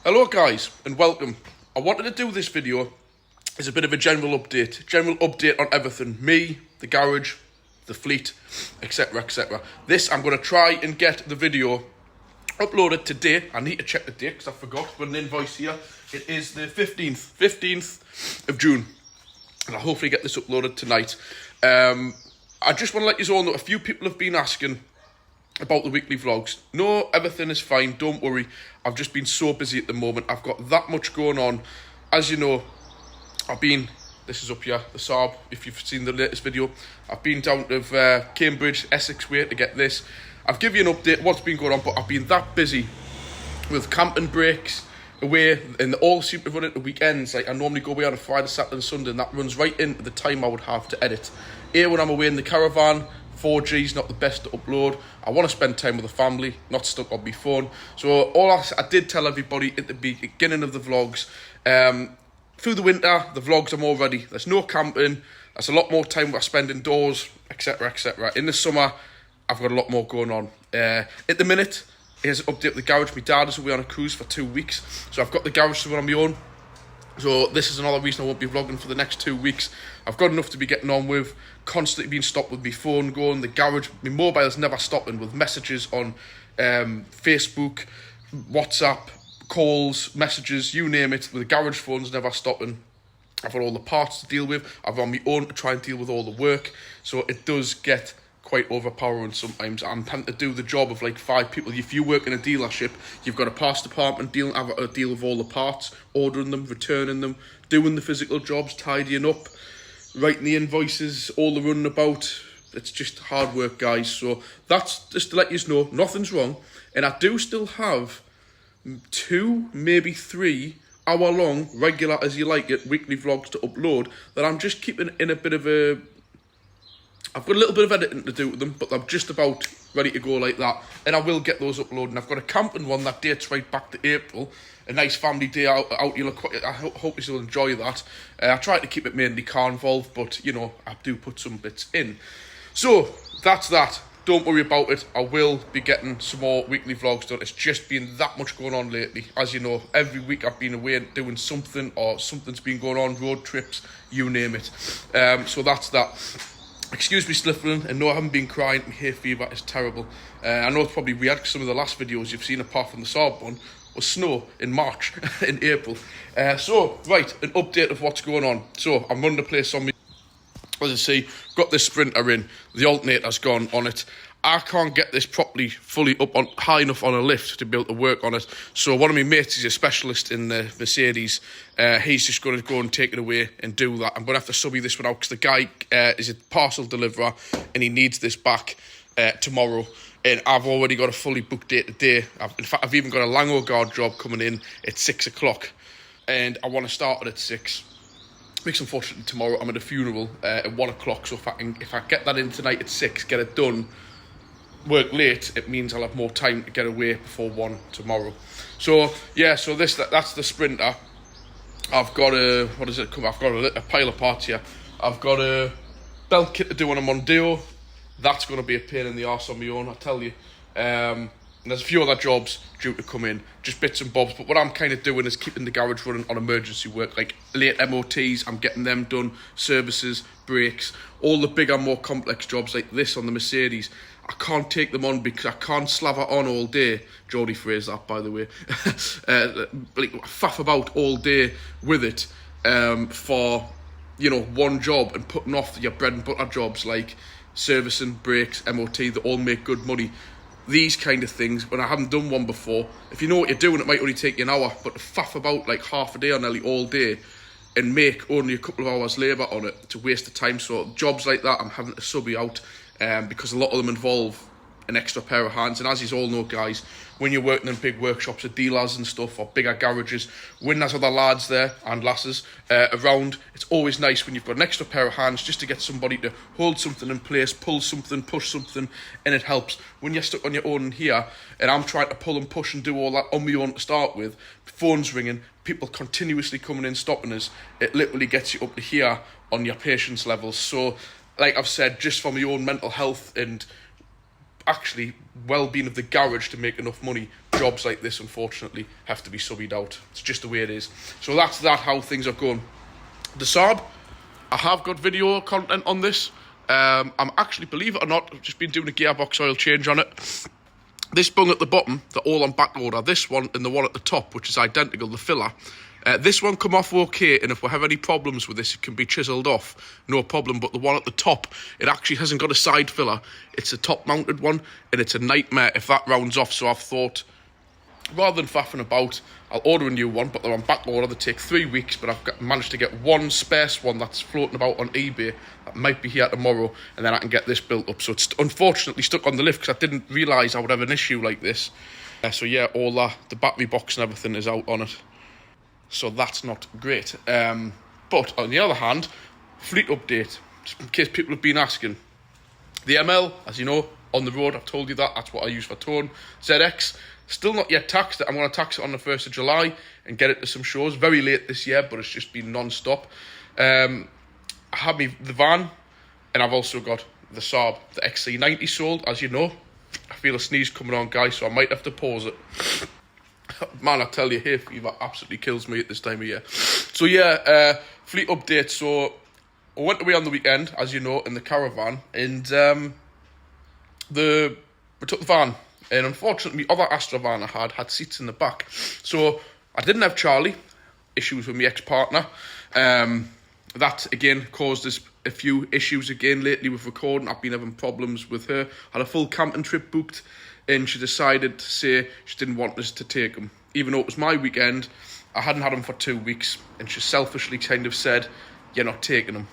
Hello guys and welcome. I wanted to do this video as a bit of a general update on everything. Me, the garage, the fleet, etc, etc. This, I'm going to try and get the video uploaded today. I need to check the date because I forgot. I've got an invoice here. It is the 15th of June. And I'll hopefully get this uploaded tonight. I just want to let you all know, a few people have been asking about the weekly vlogs. No, everything is fine, don't worry. I've just been so busy at the moment. I've got that much going on. As you know, this is up here, the Saab, if you've seen the latest video. I've been down to Cambridge, Essex way to get this. I've given you an update what's been going on, but I've been that busy with camping breaks away, and they all seem to run into weekends. Like, I normally go away on a Friday, Saturday and Sunday, and that runs right into the time I would have to edit. Here, when I'm away in the caravan, 4G's not the best to upload. I want to spend time with the family, not stuck on my phone. So I did tell everybody at the beginning of the vlogs, through the winter, the vlogs are more ready. There's no camping. There's a lot more time I spend indoors, etc, etc. In the summer, I've got a lot more going on. At the minute, here's an update with the garage. My dad is away on a cruise for 2 weeks, so I've got the garage to run on my own. So this is another reason I won't be vlogging for the next 2 weeks. I've got enough to be getting on with, constantly being stopped with my phone going, the garage, my mobile's never stopping with messages on Facebook, WhatsApp, calls, messages, you name it. The garage phone's never stopping. I've got all the parts to deal with. I've on my own to try and deal with all the work. So it does get quite overpowering sometimes. I'm having to do the job of like 5 people. If you work in a dealership, you've got a parts department, have a deal with all the parts, ordering them, returning them, doing the physical jobs, tidying up, writing the invoices, all the running about. It's just hard work, guys. So that's just to let you know, nothing's wrong. And I do still have 2, maybe 3 hour-long, regular as you like it, weekly vlogs to upload that I'm just keeping in a bit of a... I've got a little bit of editing to do with them, but I'm just about ready to go like that. And I will get those uploaded. I've got a camping one that dates right back to April. A nice family day out. I hope you'll enjoy that. I try to keep it mainly car involved, but, you know, I do put some bits in. So, that's that. Don't worry about it. I will be getting some more weekly vlogs done. It's just been that much going on lately. As you know, every week I've been away doing something, or something's been going on, road trips, you name it. So that's that. Excuse me sniffling, and no, I haven't been crying. My hay fever is terrible. I know it's probably weird because some of the last videos you've seen apart from the Saab one was snow in March, in April. So, right, an update of what's going on. So, I'm running the place on me. As you see, got this Sprinter in. The alternator's gone on it. I can't get this properly, fully up on high enough on a lift to be able to work on it. So one of my mates is a specialist in the Mercedes. He's just going to go and take it away and do that. I'm going to have to subby this one out because the guy is a parcel deliverer and he needs this back tomorrow. And I've already got a fully booked date today. In fact, I've even got a Lango guard job coming in at 6 o'clock. And I want to start it at 6. Because unfortunately tomorrow I'm at a funeral at 1 o'clock. So if I get that in tonight at 6, get it done, work late, it means I'll have more time to get away before 1 tomorrow. So yeah, so that's the Sprinter. I've got a I've got a pile of parts here. I've got a belt kit to do on a Mondeo. That's going to be a pain in the arse on my own, I tell you. And there's a few other jobs due to come in, just bits and bobs. But what I'm kind of doing is keeping the garage running on emergency work, like late MOTs. I'm getting them done, services, brakes, all the bigger, more complex jobs like this on the Mercedes. I can't take them on because I can't slaver on all day. Geordie phrase that, by the way. Like, faff about all day with it for, you know, one job, and putting off your bread and butter jobs like servicing, brakes, MOT, that all make good money. These kind of things, when I haven't done one before, if you know what you're doing, it might only take you an hour, but to faff about like half a day or nearly all day and make only a couple of hours labour on it, to waste the time. So jobs like that, I'm having to subby out because a lot of them involve an extra pair of hands. And as you all know, guys, when you're working in big workshops or dealers and stuff, or bigger garages, when there's other lads there and lasses around, it's always nice when you've got an extra pair of hands just to get somebody to hold something in place, pull something, push something, and it helps. When you're stuck on your own here, and I'm trying to pull and push and do all that on my own to start with, phones ringing, people continuously coming in, stopping us, it literally gets you up to here on your patience levels. So, like I've said, just for my own mental health and actually well-being of the garage to make enough money, jobs like this, unfortunately, have to be subbed out. It's just the way it is. So that's that, how things are going. The Saab, I have got video content on this. I'm actually, believe it or not, I've just been doing a gearbox oil change on it. This bung at the bottom, they're all on back order. This one and the one at the top, which is identical, the filler. This one come off okay, and if we have any problems with this, it can be chiselled off, no problem. But the one at the top, it actually hasn't got a side filler. It's a top-mounted one, and it's a nightmare if that rounds off. So I've thought, rather than faffing about, I'll order a new one, but they're on back order. They take 3 weeks, but I've managed to get one sparse one that's floating about on eBay that might be here tomorrow, and then I can get this built up. So it's unfortunately stuck on the lift because I didn't realise I would have an issue like this. So yeah, all that, the battery box and everything is out on it. So that's not great. But on the other hand, fleet update, just in case people have been asking. The ML, as you know, on the road, I've told you that, that's what I use for towing. ZX, still not yet taxed. I'm going to tax it on the 1st of July and get it to some shows. Very late this year, but it's just been non-stop. I have the van, and I've also got the Saab, the XC90 sold, as you know. I feel a sneeze coming on, guys, so I might have to pause it. Man, I tell you, hay fever absolutely kills me at this time of year. So yeah, fleet update. So I went away on the weekend, as you know, in the caravan, and we took the van. And unfortunately, the other Astra van I had seats in the back. So I didn't have Charlie, issues with my ex-partner. That, again, caused us a few issues again lately with recording. I've been having problems with her. Had a full camping trip booked, and she decided to say she didn't want us to take him. Even though it was my weekend, I hadn't had him for 2 weeks, and she selfishly kind of said, "You're not taking him."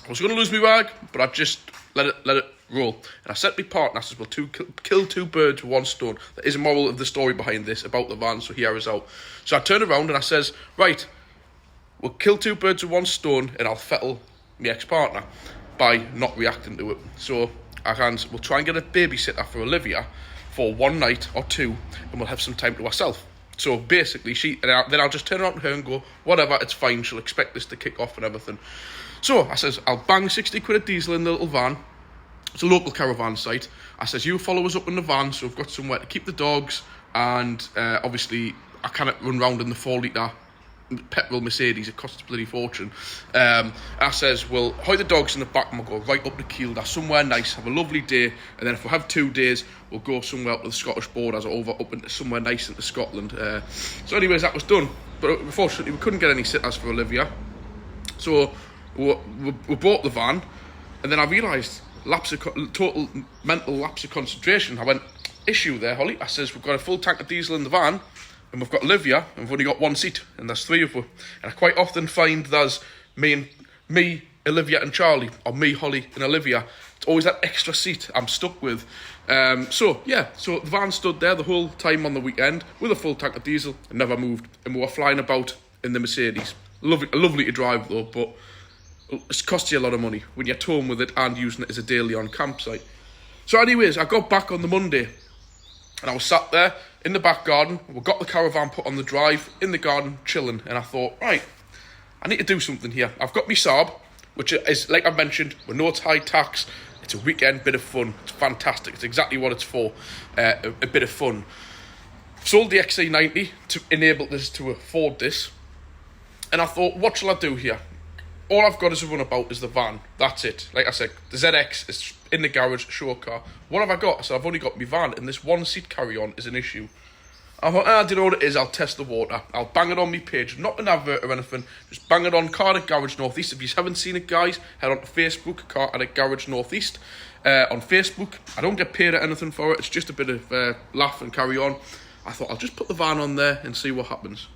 I was going to lose my rag, but I just let it roll. And I said to my partner, I said, "Well, kill two birds with one stone." There is a moral of the story behind this about the van, so here is out. So I turned around and I says, "Right, we'll kill two birds with one stone, and I'll fettle my ex-partner by not reacting to it." So we'll try and get a babysitter for Olivia for 1 night or 2, and we'll have some time to ourselves. So basically, then I'll just turn around to her and go, "Whatever, it's fine. She'll expect this to kick off and everything." So I says, "I'll bang 60 quid of diesel in the little van." It's a local caravan site. I says, "You follow us up in the van, so we've got somewhere to keep the dogs, and obviously I cannot run round in the 4-litre petrol Mercedes, it costs a bloody fortune." I says, "Well, hoy the dogs in the back, and we'll go right up to Kielder, somewhere nice, have a lovely day, and then if we have 2 days, we'll go somewhere up to the Scottish borders, up into somewhere nice into Scotland." So anyways, that was done, but unfortunately we couldn't get any sitters for Olivia. So we bought the van, and then I realised total mental lapse of concentration. I went, "Issue there, Holly." I says, "We've got a full tank of diesel in the van, and we've got Olivia, and we've only got 1 seat, and there's 3 of us. And I quite often find there's me, Olivia and Charlie, or me, Holly and Olivia. It's always that extra seat I'm stuck with." So the van stood there the whole time on the weekend with a full tank of diesel and never moved. And we were flying about in the Mercedes. Lovely to drive though, but it costs you a lot of money when you're towing with it and using it as a daily on campsite. So anyways, I got back on the Monday, and I was sat there in the back garden. We got the caravan put on the drive, in the garden, chilling. And I thought, right, I need to do something here. I've got my Saab, which is, like I mentioned, we know it's high tax. It's a weekend bit of fun. It's fantastic. It's exactly what it's for, a bit of fun. Sold the XC90 to enable us to afford this. And I thought, what shall I do here? All I've got as a runabout is the van. That's it. Like I said, the ZX is in the garage, show car. What have I got? I said, I've only got my van, and this 1-seat carry-on is an issue. I thought, do you know what it is? I'll test the water. I'll bang it on my page. Not an advert or anything. Just bang it on Car at Garage Northeast. If you haven't seen it, guys, head on to Facebook, Car at Garage Northeast. On Facebook, I don't get paid or anything for it. It's just a bit of laugh and carry on. I thought, I'll just put the van on there and see what happens.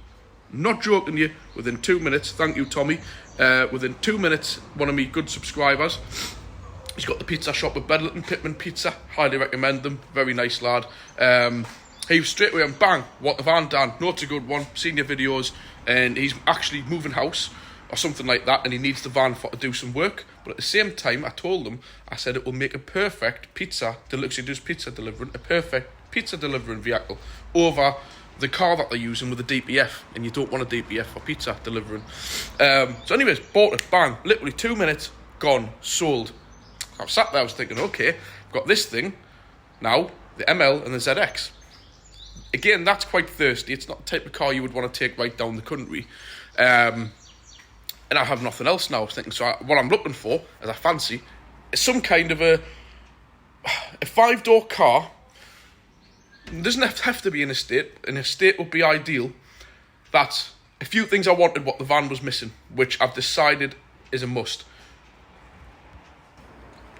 Not joking you, within 2 minutes, thank you Tommy, within 2 minutes, one of me good subscribers, he's got the pizza shop with Bedlington Pitman Pizza, highly recommend them, very nice lad. He was straight away and bang, what the van done, no, it's a good one, seen your videos, and he's actually moving house, or something like that, and he needs the van to do some work. But at the same time, I told him, I said it will make a perfect pizza, he does pizza delivering, a perfect pizza delivering vehicle over the car that they're using with a DPF, and you don't want a DPF for pizza delivering. So anyways, bought it, bang, literally 2 minutes, gone, sold. I sat there, I was thinking, okay, I've got this thing, now, the ML and the ZX. Again, that's quite thirsty. It's not the type of car you would want to take right down the country. And I have nothing else now. I was thinking, what I'm looking for, as I fancy, is some kind of a 5-door car. It doesn't have to be an estate. An estate would be ideal. That's a few things I wanted, what the van was missing, which I've decided is a must.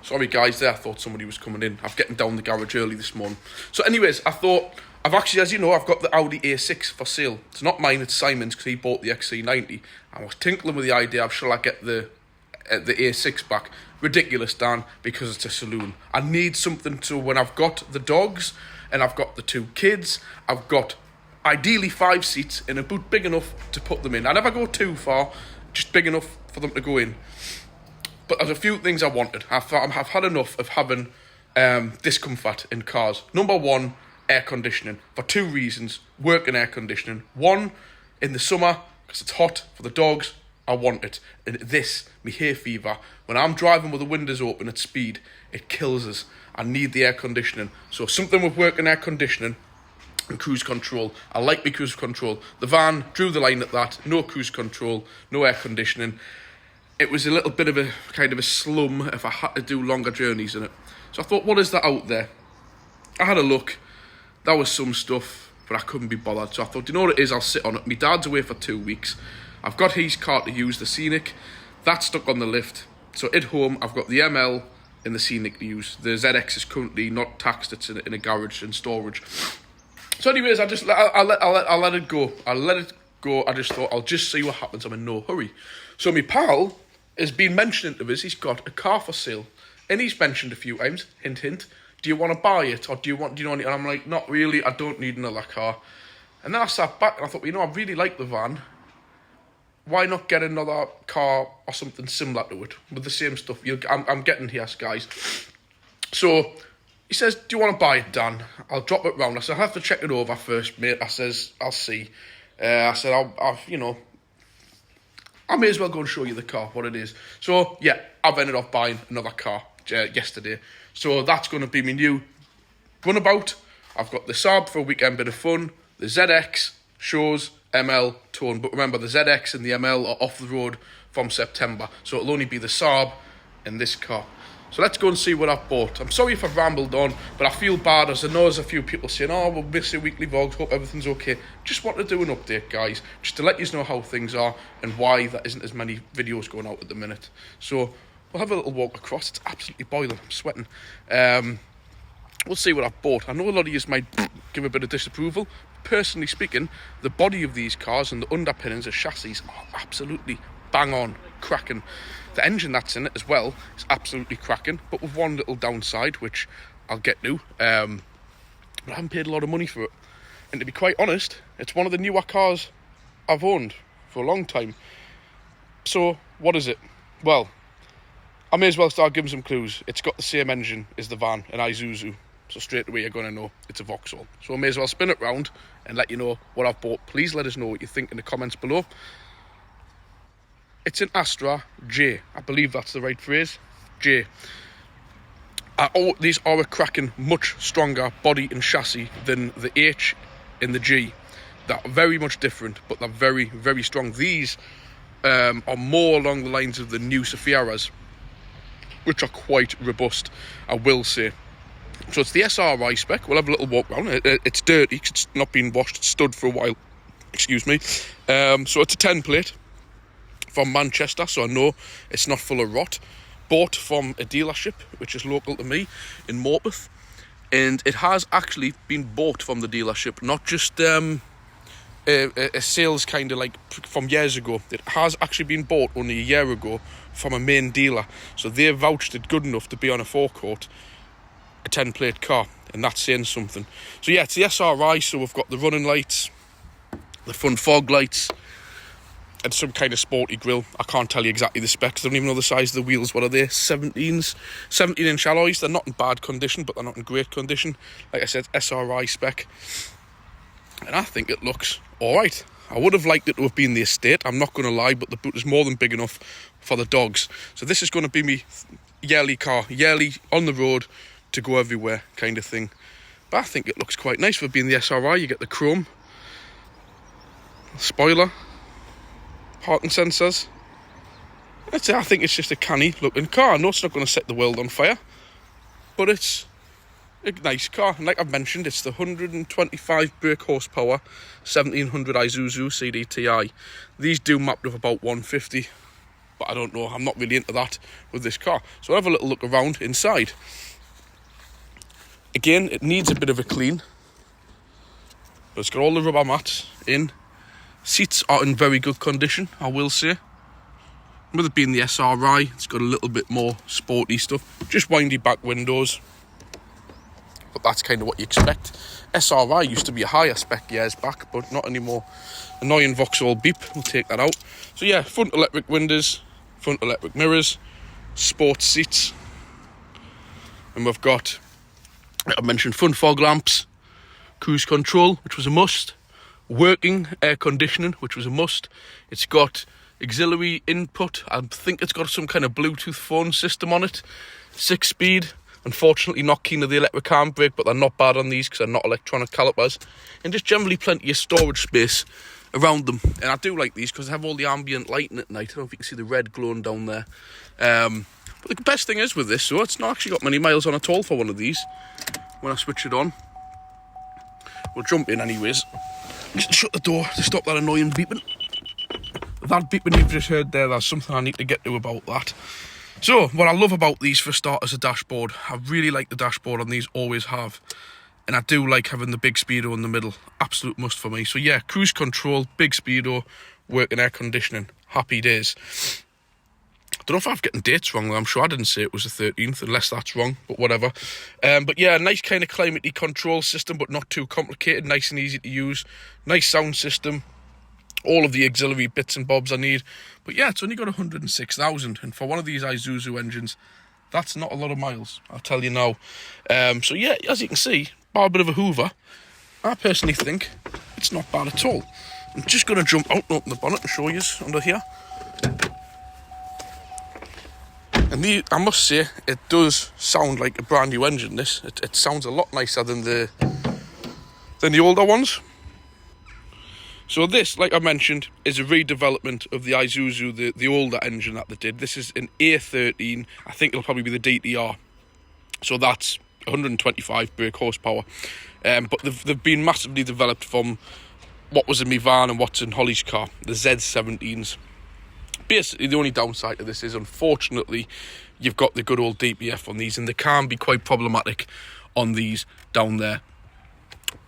Sorry guys, I thought somebody was coming in. I'm getting down the garage early this morning. So anyways, I thought, I've actually, as you know, I've got the Audi A6 for sale. It's not mine, it's Simon's, because he bought the XC90. I was tinkling with the idea of, shall I get the A6 back? Ridiculous, Dan, because it's a saloon. I need something to, when I've got the dogs, and I've got the 2 kids, I've got ideally 5 seats in a boot big enough to put them in. I never go too far, just big enough for them to go in. But there's a few things I wanted. I've had enough of having discomfort in cars. Number 1, air conditioning. For 2 reasons. Working air conditioning. 1, in the summer, because it's hot for the dogs, I want it. And this, me hay fever, when I'm driving with the windows open at speed, it kills us. I need the air conditioning. So something with working air conditioning and cruise control. I like my cruise control. The van drew the line at that. No cruise control, no air conditioning. It was a little bit of a kind of a slum if I had to do longer journeys in it. So I thought, what is that out there? I had a look. There was some stuff, but I couldn't be bothered. So I thought, you know what it is? I'll sit on it. My dad's away for 2 weeks. I've got his car to use, the Scenic. That's stuck on the lift. So at home, I've got the ML and the Scenic to use. The ZX is currently not taxed. It's in a garage in storage. So anyways, I'll let it go. I'll let it go. I just thought, I'll just see what happens. I'm in no hurry. So my pal has been mentioning to us, he's got a car for sale. And he's mentioned a few times, hint, hint, do you want to buy it? Or do you know any? And I'm like, not really, I don't need another car. And then I sat back and I thought, well, I really like the van. Why not get another car or something similar to it with the same stuff I'm getting here, guys? So he says, do you want to buy it, Dan? I'll drop it round. I said, I have to check it over first, mate. I says, I'll see. I said, I may as well go and show you the car, what it is. So, yeah, I've ended up buying another car yesterday. So that's going to be my new runabout. I've got the Saab for a weekend bit of fun, the ZX, shows, ML, tone. But remember, the ZX and the ML are off the road from September. So it'll only be the Saab and this car. So let's go and see what I've bought. I'm sorry if I've rambled on, but I feel bad as I know there's a few people saying, oh, we'll miss your weekly vlogs, hope everything's okay. Just want to do an update, guys, just to let you know how things are and why there isn't as many videos going out at the minute. So we'll have a little walk across. It's absolutely boiling. I'm sweating. We'll see what I've bought. I know a lot of you might give a bit of disapproval. Personally speaking, the body of these cars and the underpinnings, the chassis, are absolutely bang on, cracking. The engine that's in it as well is absolutely cracking, but with one little downside, which I'll get to. But I haven't paid a lot of money for it. And to be quite honest, it's one of the newer cars I've owned for a long time. So, what is it? Well, I may as well start giving some clues. It's got the same engine as the van, an Isuzu. So straight away you're going to know it's a Vauxhall. So I may as well spin it round and let you know what I've bought. Please let us know what you think in the comments below. It's an Astra J. I believe that's the right phrase. J. These are a cracking, much stronger body and chassis than the H and the G. They're very much different, but they're very, very strong. These are more along the lines of the new Safieras, which are quite robust, I will say. So it's the SRI spec. We'll have a little walk around. It's dirty because it's not been washed. It's stood for a while. Excuse me. So it's a 10 plate from Manchester, so I know it's not full of rot. Bought from a dealership which is local to me in Morpeth, and it has actually been bought from the dealership, not just a sales kind of like from years ago. It has actually been bought only a year ago from a main dealer, so they vouched it good enough to be on a forecourt, a 10 plate car, and that's saying something. So yeah, it's the SRI, so we've got the running lights, the front fog lights, and some kind of sporty grille. I can't tell you exactly the specs. I don't even know the size of the wheels. What are they? 17-inch alloys. They're not in bad condition, but they're not in great condition. Like I said, SRI spec. And I think it looks alright. I would have liked it to have been the estate, I'm not going to lie, but the boot is more than big enough for the dogs. So this is going to be me yearly car, yearly on the road to go everywhere kind of thing. But I think it looks quite nice for being the SRI. You get the chrome, spoiler, parking sensors. I think it's just a canny looking car. I know it's not going to set the world on fire, but it's a nice car. And like I've mentioned, it's the 125 brake horsepower 1700 Isuzu CDTI. These do map to about 150, but I don't know. I'm not really into that with this car. So I'll have a little look around inside. Again, it needs a bit of a clean, but it's got all the rubber mats in. Seats are in very good condition, I will say. With it being the SRI, it's got a little bit more sporty stuff. Just windy back windows, but that's kind of what you expect. SRI used to be a higher spec years back, but not anymore. Annoying Vauxhall beep, we'll take that out. So yeah, front electric windows, front electric mirrors, sports seats. And we've got, like I mentioned, front fog lamps, cruise control, which was a must. Working air conditioning, which was a must. It's got auxiliary input. I think it's got some kind of Bluetooth phone system on it. 6-speed. Unfortunately not keen to the electric handbrake, but they're not bad on these because they're not electronic calipers. And just generally plenty of storage space around them. And I do like these because they have all the ambient lighting at night. I don't know if you can see the red glowing down there. But the best thing is with this, so it's not actually got many miles on at all for one of these. When I switch it on, we'll jump in anyways. Just shut the door to stop that annoying beeping. That beeping you've just heard there, there's something I need to get to about that. So, what I love about these for a start is a dashboard. I really like the dashboard on these, always have. And I do like having the big speedo in the middle. Absolute must for me. So yeah, cruise control, big speedo, working air conditioning. Happy days. I don't know if I'm getting dates wrong, though. I'm sure I didn't say it was the 13th, unless that's wrong, but whatever. But yeah, nice kind of climate control system, but not too complicated. Nice and easy to use. Nice sound system. All of the auxiliary bits and bobs I need. But yeah, it's only got 106,000. And for one of these Isuzu engines, that's not a lot of miles, I'll tell you now. So yeah, as you can see, bar a bit of a hoover, I personally think it's not bad at all. I'm just going to jump out and open the bonnet and show you under here. And I must say, it does sound like a brand new engine, this. It sounds a lot nicer than the older ones. So this, like I mentioned, is a redevelopment of the Isuzu, the older engine that they did. This is an A13. I think it'll probably be the DTR. So that's 125 brake horsepower. But they've been massively developed from what was in my van and what's in Holly's car, the Z17s. Basically, the only downside to this is, unfortunately, you've got the good old DPF on these, and they can be quite problematic on these down there.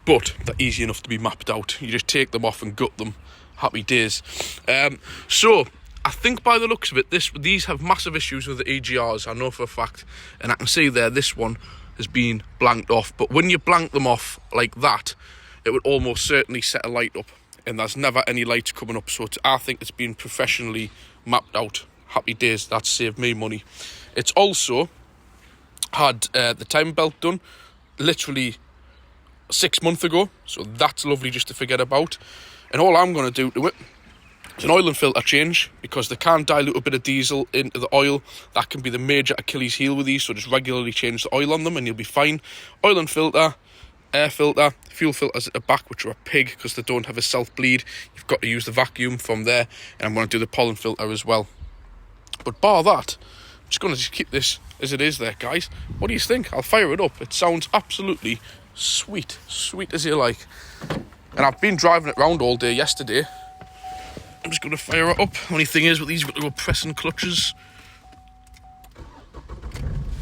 But they're easy enough to be mapped out. You just take them off and gut them. Happy days. So, I think by the looks of it, these have massive issues with the EGRs, I know for a fact. And I can see there, this one has been blanked off. But when you blank them off like that, it would almost certainly set a light up. And there's never any lights coming up. So I think it's been professionally mapped out. Happy days. That's saved me money. It's also had the time belt done literally 6 months ago. So that's lovely just to forget about. And all I'm going to do to it is an oil and filter change, because they can dilute a bit of diesel into the oil. That can be the major Achilles heel with these. So just regularly change the oil on them and you'll be fine. Oil and filter, air filter, fuel filters at the back, which are a pig because they don't have a self-bleed. You've got to use the vacuum from there. And I'm going to do the pollen filter as well. But bar that, I'm just going to keep this as it is there, guys. What do you think? I'll fire it up. It sounds absolutely sweet. Sweet as you like. And I've been driving it around all day yesterday. I'm just going to fire it up. Only thing is, with these, you've got to go pressing clutches.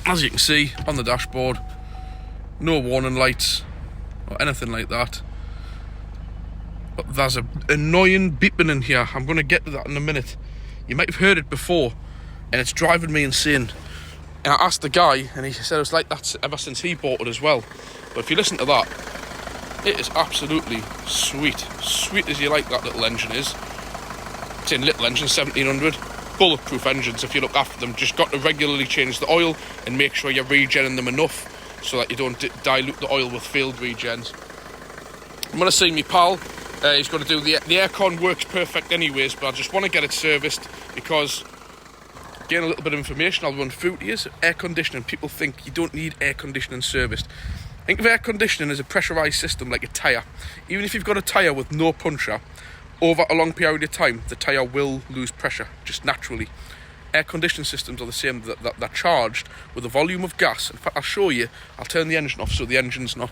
As you can see on the dashboard, no warning lights or anything like that. But there's an annoying beeping in here. I'm going to get to that in a minute. You might have heard it before, and it's driving me insane. And I asked the guy, and he said it's like that ever since he bought it as well. But if you listen to that, it is absolutely sweet. Sweet as you like that little engine is. It's in little engine, 1700. Bulletproof engines if you look after them. Just got to regularly change the oil and make sure you're regenning them enough so that you don't dilute the oil with failed regens. I'm going to see me pal. He's going to do the aircon works perfect anyways, but I just want to get it serviced because, again, a little bit of information I'll run through to you. Air conditioning, people think you don't need air conditioning serviced. Think of air conditioning as a pressurised system like a tyre. Even if you've got a tyre with no puncture, over a long period of time, the tyre will lose pressure, just naturally. Air conditioning systems are the same, they're charged with a volume of gas. In fact, I'll show you, I'll turn the engine off so the engine's not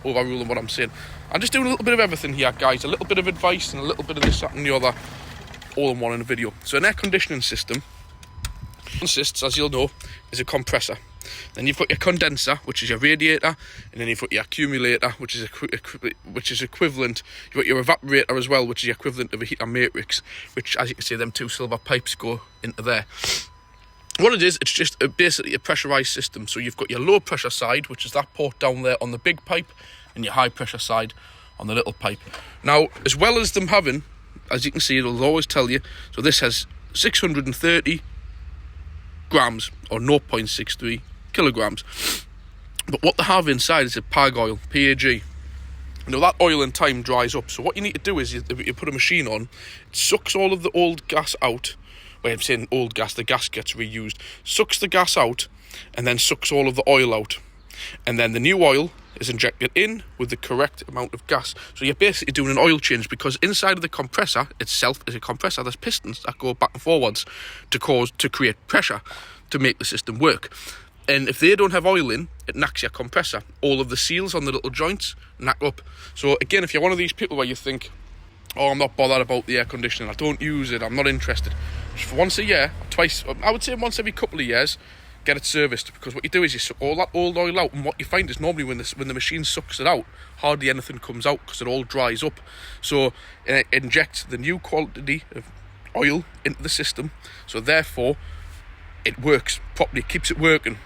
overruling what I'm saying. I'm just doing a little bit of everything here, guys, a little bit of advice and a little bit of this, that and the other, all in one in a video. So an air conditioning system consists, as you'll know, is a compressor. Then you've got your condenser, which is your radiator, and then you've got your accumulator, which is equivalent. You've got your evaporator as well, which is the equivalent of a heater matrix, which, as you can see, them two silver pipes go into there. What it is, it's just basically a pressurised system. So you've got your low pressure side, which is that port down there on the big pipe, and your high pressure side on the little pipe. Now, as well as them having, as you can see, it'll always tell you, so this has 630 grams, or 0.63 kilograms. But what they have inside is a PAG oil, PAG. Now that oil in time dries up, so what you need to do is you put a machine on, it sucks all of the old gas out. Well, I'm saying old gas, the gas gets reused, sucks the gas out, and then sucks all of the oil out. And then the new oil is injected in with the correct amount of gas. So you're basically doing an oil change, because inside of the compressor itself is a compressor. There's pistons that go back and forwards to create pressure to make the system work. And if they don't have oil in, it knacks your compressor. All of the seals on the little joints knack up. So again, if you're one of these people where you think, oh, I'm not bothered about the air conditioning, I don't use it, I'm not interested, just for once a year, or twice, I would say once every couple of years, get it serviced. Because what you do is you suck all that old oil out, and what you find is normally when the machine sucks it out, hardly anything comes out because it all dries up. So it injects the new quality of oil into the system, so therefore it works properly, it keeps it working.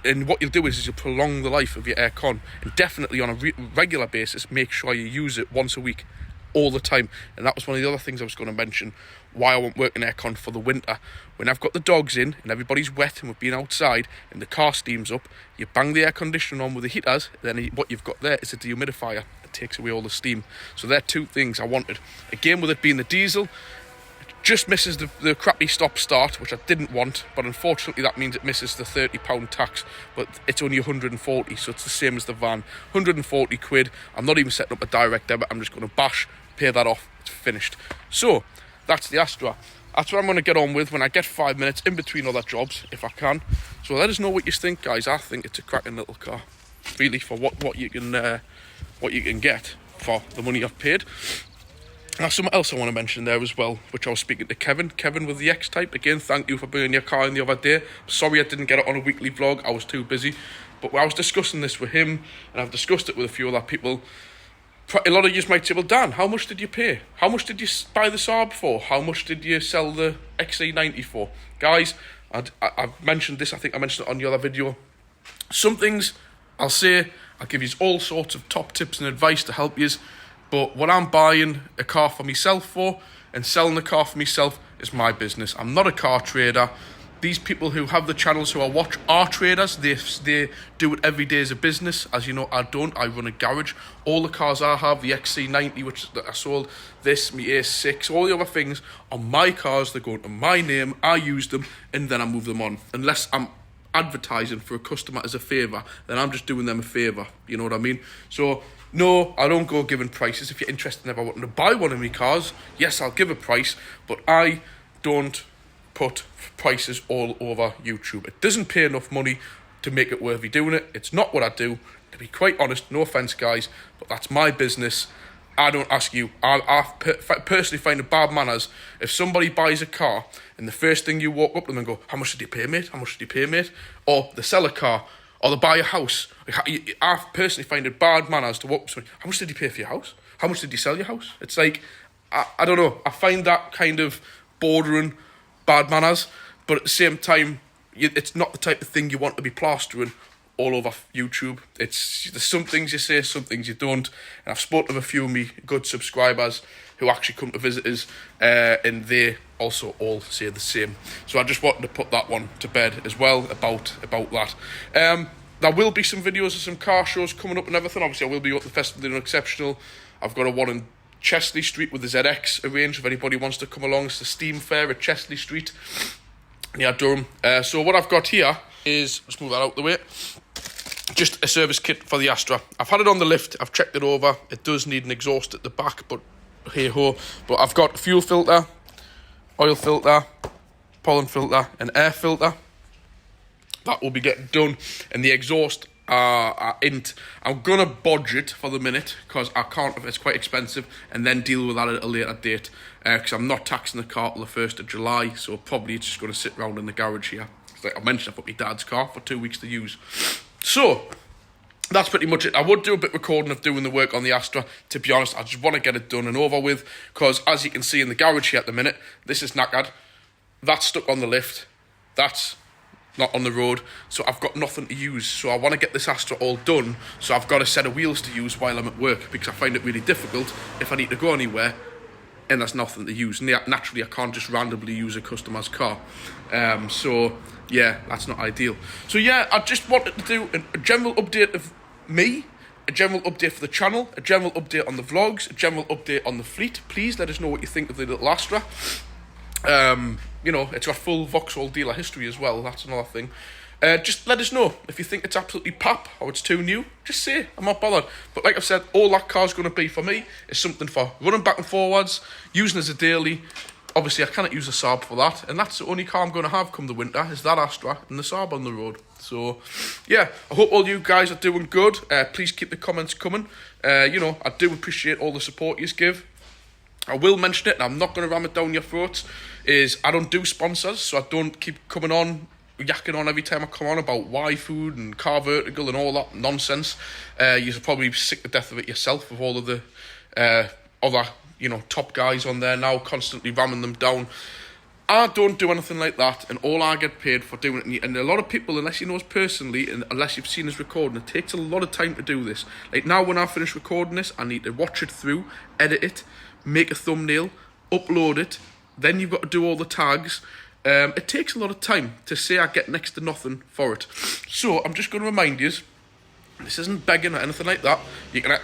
And what you'll do is you'll prolong the life of your aircon, and definitely on a regular basis, make sure you use it once a week, all the time. And that was one of the other things I was going to mention, why I won't work in aircon for the winter. When I've got the dogs in and everybody's wet and we've been outside and the car steams up, you bang the air conditioning on with the heaters, then what you've got there is a dehumidifier. It takes away all the steam. So they're two things I wanted. Again, with it being the diesel, just misses the crappy stop-start, which I didn't want, but unfortunately that means it misses the £30 tax, but it's only 140, so it's the same as the van. 140 quid, I'm not even setting up a direct debit, I'm just going to pay that off, it's finished. So, that's the Astra. That's what I'm going to get on with when I get 5 minutes in between other jobs, if I can. So let us know what you think, guys. I think it's a cracking little car, really, for what you can get for the money I've paid. Now, something else I want to mention there as well, which I was speaking to Kevin with the X-Type. Again, thank you for bringing your car in the other day. Sorry I didn't get it on a weekly vlog, I was too busy. But I was discussing this with him, and I've discussed it with a few other people. A lot of you might say, well, Dan, how much did you pay? How much did you buy the Saab for? How much did you sell the XC90 for? Guys, I've mentioned this, I think I mentioned it on the other video. Some things I'll say, I'll give you all sorts of top tips and advice to help you. But what I'm buying a car for myself for and selling the car for myself is my business. I'm not a car trader. These people who have the channels who I watch are traders. They do it every day as a business. As you know, I don't. I run a garage. All the cars I have, the XC90, which I sold, this, my A6, all the other things are my cars. They go into my name. I use them, and then I move them on. Unless I'm advertising for a customer as a favour, then I'm just doing them a favour. You know what I mean? So, no, I don't go giving prices. If you're interested in ever wanting to buy one of my cars, yes, I'll give a price, but I don't put prices all over YouTube. It doesn't pay enough money to make it worthy doing it. It's not what I do. To be quite honest, no offence, guys, but that's my business. I don't ask you. I personally find it bad manners if somebody buys a car and the first thing you walk up to them and go, how much did you pay, mate? How much did you pay, mate? Or they sell a car, or they buy a house. I personally find it bad manners to walk up to somebody, how much did you pay for your house? How much did you sell your house? It's like, I don't know. I find that kind of bordering bad manners, but at the same time, it's not the type of thing you want to be plastering all over YouTube. There's some things you say, some things you don't. And I've spoken to a few of me good subscribers who actually come to visit us, and they also all say the same. So I just wanted to put that one to bed as well about that. There will be some videos of some car shows coming up and everything. Obviously, I will be at the Festival of the Exceptional. I've got a one in Chesley Street with the ZX arranged if anybody wants to come along. It's the Steam Fair at Chesley Street near Durham. So what I've got here is, let's move that out the way, just a service kit for the Astra. I've had it on the lift, I've checked it over. It does need an exhaust at the back, but hey ho. But I've got fuel filter, oil filter, pollen filter, and air filter. That will be getting done, and the exhaust I'm gonna bodge it for the minute because I can't. It's quite expensive, and then deal with that at a later date because I'm not taxing the car till the 1st of July, so probably it's just gonna sit around in the garage here. Like I mentioned, I've got my dad's car for 2 weeks to use. So that's pretty much it. I would do a bit of recording of doing the work on the Astra. To be honest, I just want to get it done and over with because, as you can see in the garage here at the minute, this is knackered. That's stuck on the lift. That's not on the road, so I've got nothing to use. So I want to get this Astra all done, so I've got a set of wheels to use while I'm at work because I find it really difficult if I need to go anywhere and there's nothing to use. Naturally, I can't just randomly use a customer's car. So yeah, that's not ideal. So yeah, I just wanted to do a general update of me, a general update for the channel, a general update on the vlogs, a general update on the fleet. Please let us know what you think of the little Astra. You know, it's got full Vauxhall dealer history as well. That's another thing. Just let us know if you think it's absolutely pap or it's too new. Just say, I'm not bothered. But like I've said, all that car's going to be for me is something for running back and forwards, using as a daily. Obviously, I cannot use a Saab for that, and that's the only car I'm going to have come the winter, is that Astra and the Saab on the road. So, yeah, I hope all you guys are doing good. Please keep the comments coming. You know, I do appreciate all the support you give. I will mention it, and I'm not going to ram it down your throats, is I don't do sponsors, so I don't keep coming on, yakking on every time I come on about Y Food and Car Vertical and all that nonsense. You're probably sick to death of it yourself, with all of the other, you know, top guys on there now, constantly ramming them down. I don't do anything like that, and all I get paid for doing it, and a lot of people, unless you know us personally, and unless you've seen us recording, it takes a lot of time to do this. Like now, when I finish recording this, I need to watch it through, edit it, make a thumbnail, upload it, then you've got to do all the tags. It takes a lot of time to say I get next to nothing for it. So I'm just going to remind you, this isn't begging or anything like that.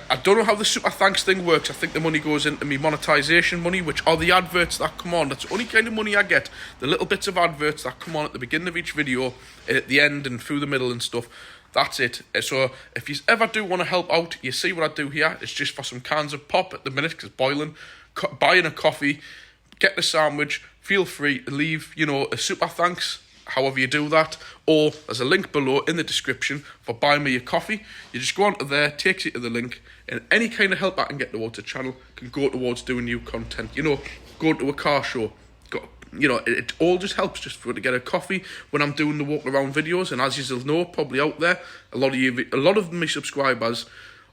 I don't know how the super thanks thing works. I think the money goes into me monetization money, which are the adverts that come on. That's the only kind of money I get. The little bits of adverts that come on at the beginning of each video, at the end and through the middle and stuff. That's it. So if you ever do want to help out, you see what I do here. It's just for some cans of pop at the minute because it's boiling. Buying a coffee, get the sandwich. Feel free to leave, you know, a super thanks, however you do that. Or there's a link below in the description for buying me a coffee. You just go onto there, takes you to the link, and any kind of help I can get towards the channel can go towards doing new content. You know, go to a car show. You know, it all just helps just for to get a coffee when I'm doing the walk around videos. And as you'll know, probably out there, a lot of my subscribers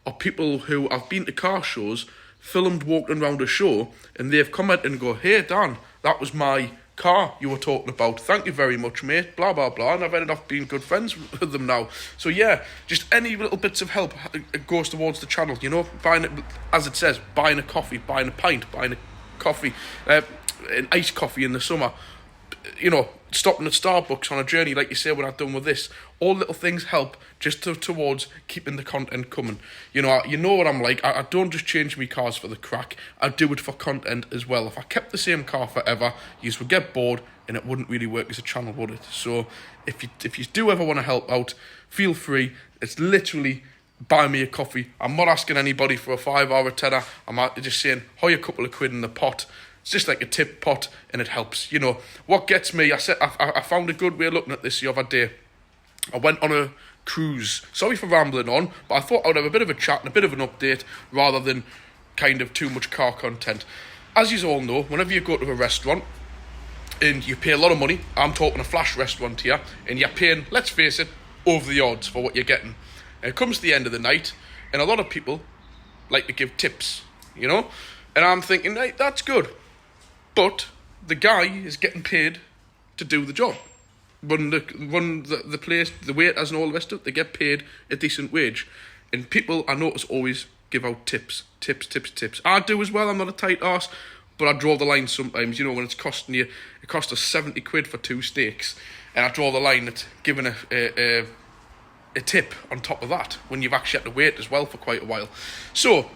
are people who have been to car shows, filmed walking around a show, and they've commented and go, "Hey Dan, that was my car you were talking about. Thank you very much, mate." Blah blah blah. And I've ended up being good friends with them now. So yeah, just any little bits of help it goes towards the channel. You know, buying it, as it says, buying a coffee, buying a pint, buying a coffee. An iced coffee in the summer, you know, stopping at Starbucks on a journey like you say when I've done with this. All little things help just towards keeping the content coming. You know what I'm like. I don't just change my cars for the crack. I do it for content as well. If I kept the same car forever, you would get bored and it wouldn't really work as a channel, would it? So if you do ever want to help out, feel free. It's literally buy me a coffee. I'm not asking anybody for a $5 or a tenner. I'm just saying, a couple of quid in the pot. It's just like a tip pot, and it helps. You know, what gets me, I found a good way of looking at this the other day. I went on a cruise. Sorry for rambling on, but I thought I would have a bit of a chat and a bit of an update rather than kind of too much car content. As you all know, whenever you go to a restaurant and you pay a lot of money, I'm talking a flash restaurant here, and you're paying, let's face it, over the odds for what you're getting. And it comes to the end of the night, and a lot of people like to give tips, you know? And I'm thinking, hey, that's good. But the guy is getting paid to do the job. Run the place, the waiters and all the rest of it, they get paid a decent wage. And people, I notice, always give out tips. I do as well, I'm not a tight arse, but I draw the line sometimes, you know, when it's costing you, it costs us 70 quid for 2 steaks, and I draw the line at giving a tip on top of that, when you've actually had to wait as well for quite a while. So,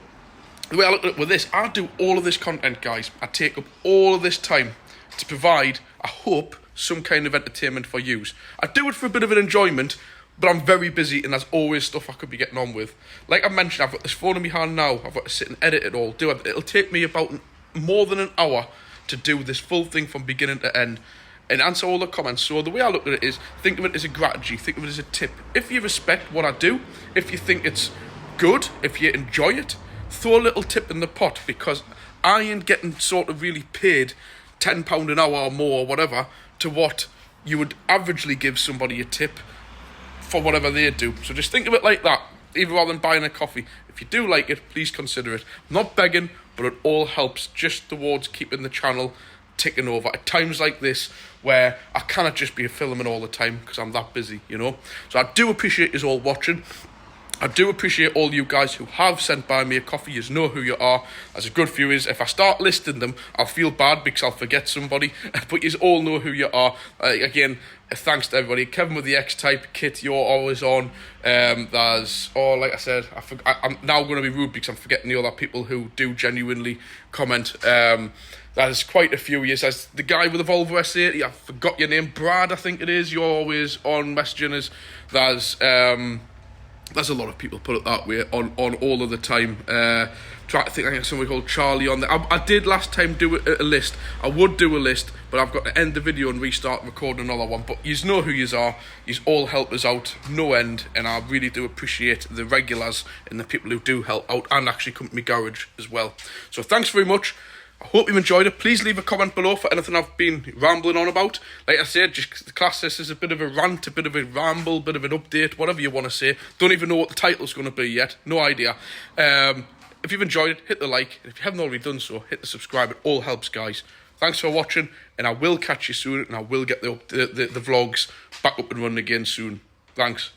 the way I look at it with this, I do all of this content, guys. I take up all of this time to provide, I hope, some kind of entertainment for you. I do it for a bit of an enjoyment, But I'm very busy and there's always stuff I could be getting on with. Like I mentioned, I've got this phone in my hand now. I've got to sit and edit it all. It'll take me about more than an hour to do this full thing from beginning to end and answer all the comments. So the way I look at it is, think of it as a gratitude, think of it as a tip. If you respect what I do, if you think it's good, if you enjoy it, throw a little tip in the pot, because I ain't getting sort of really paid £10 an hour or more or whatever to what you would averagely give somebody a tip for whatever they do. So just think of it like that, even rather than buying a coffee. If you do like it, please consider it. I'm not begging, but it all helps just towards keeping the channel ticking over at times like this, where I cannot just be filming all the time because I'm that busy, you know. So I do appreciate you all watching. I do appreciate all you guys who have sent by me a coffee. You know who you are. As a good few is, if I start listing them, I'll feel bad because I'll forget somebody. But you all know who you are. Again, thanks to everybody. Kevin with the X-Type, Kit, you're always on. There's, like I said, I'm now going to be rude because I'm forgetting the other people who do genuinely comment. There's quite a few years. There's the guy with the Volvo S80, I forgot your name, Brad, I think it is. You're always on messaging us. There's a lot of people, put it that way, on all of the time. Try to think, I think somebody called Charlie on there. I did last time do a list. I would do a list, but I've got to end the video and restart recording another one. But you know who you are. You all help us out, no end. And I really do appreciate the regulars and the people who do help out and actually come to my garage as well. So thanks very much. I hope you've enjoyed it. Please leave a comment below for anything I've been rambling on about. Like I said, just class this as a bit of a rant, a bit of a ramble, a bit of an update, whatever you want to say. Don't even know what the title's going to be yet. No idea. If you've enjoyed it, hit the like. And if you haven't already done so, hit the subscribe. It all helps, guys. Thanks for watching, and I will catch you soon, and I will get the vlogs back up and running again soon. Thanks.